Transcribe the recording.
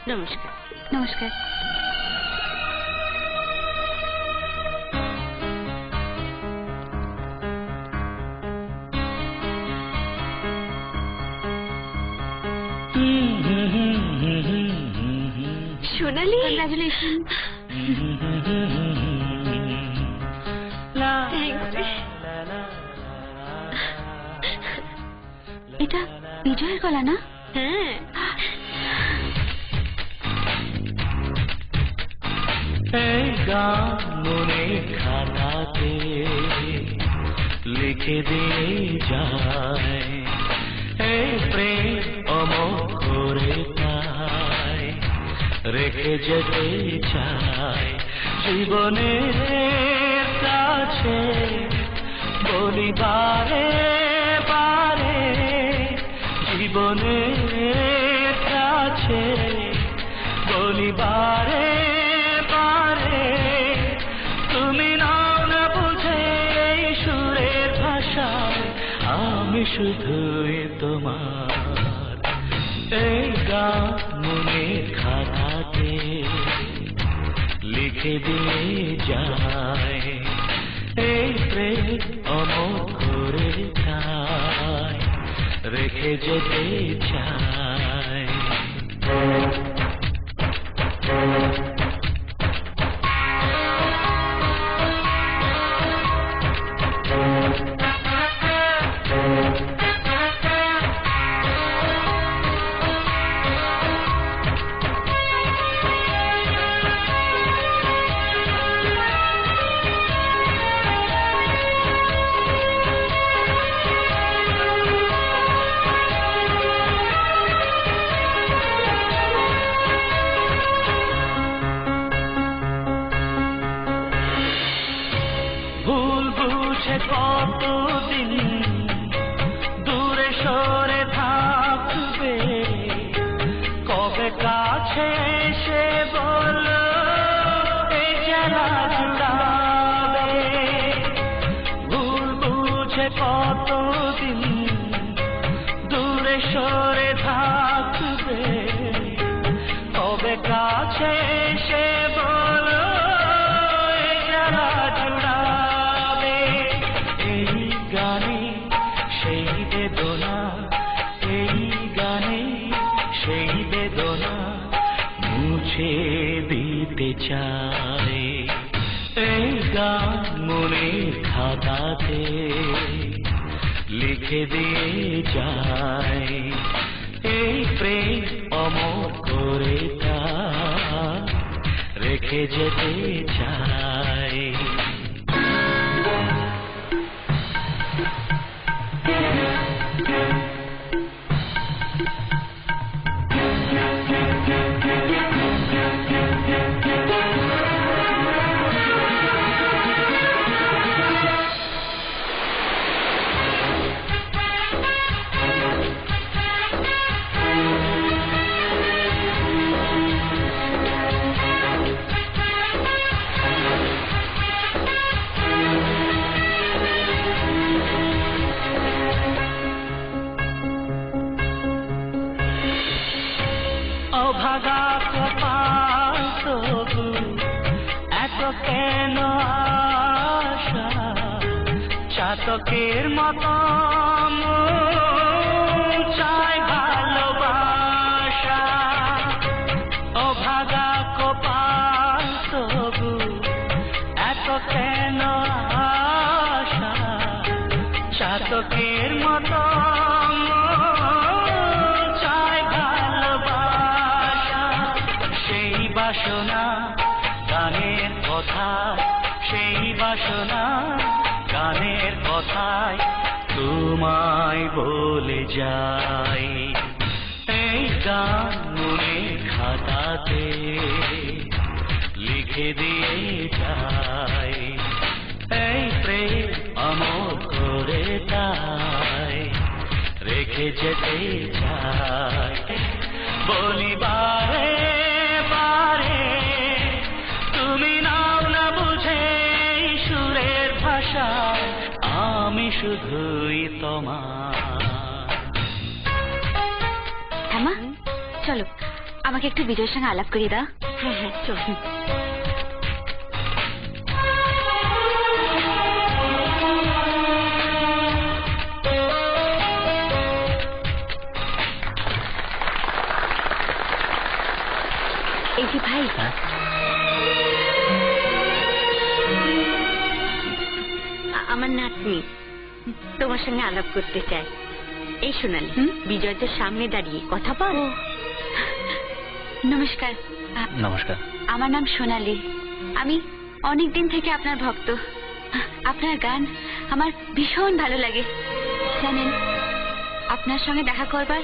নমস্কার। নমস্কার। সোনালি, কংগ্রাচুলেশন। এটা বিজয়ের গলা না? হ্যাঁ। এই গান মনে খাতাতে লিখে দিয়ে যায়, এই প্রেম অমর করে তাই রেখে যেতে চায় জীবনের কাছে বলি বারে বারে, জীবনের কাছে বলি বারে বারে, তুমি নাও না বুঝে এই সুরের ভাষায়, আমি শুধুই তোমার। এই গান মনের খাতাতে লিখে দিয়ে যায়, এই প্রেম অমর করে তাই রেখে যেতে চায়। ভুল বুঝে কতদিন দূরে সরে থাকবে, কবে কাছে এসে বলো এই জ্বালা জুড়াবে। ভুল বুঝে কতদিন দূরে সরে থাকবে, কবে কাছে এসে বলো এই জ্বালা জুড়াবে। এই গানে সেই বেদনা, এই গানে সেই বেদনা মুছে দিতে চাই। এই গান মনের খাতাতে লিখে দিয়ে যায়, এই প্রেম অমর করে তা রেখে যেতে চাই। অভাগা কপাল তবু এত কেন আশা, চাতকের মতো চাই ভালোবাসা। অভাগা কপাল তবু এত কেন আশা, চাতকের মতো বাসনা গানের কথা, সেই বাসনা গানের কথায় তোমায় বলে যাই। এই গান মনের খাতাতে লিখে দিয়ে যাই, এই প্রেম অমর করে তাই রেখে যেতে চাই। বলি বারে বারে, তুমি নাও না বুঝে সুরের ভাষায়, আমি শুধুই তোমার। হ্যাঁ মা, চলো আমাকে একটু বিজয়ের সঙ্গে আলাপ করিয়ে দাও। হ্যাঁ হ্যাঁ চল। এই যে ভাই, আমার নাতনি তোমার সঙ্গে আলাপ করতে চাই। এই সোনালি, বিজয় তোর সামনে দাঁড়িয়ে কথা বল। নমস্কার। নমস্কার। আমার নাম সোনালি। আমি অনেকদিন থেকে আপনার ভক্ত। আপনার গান আমার ভীষণ ভালো লাগে। জানেন, আপনার সঙ্গে দেখা করবার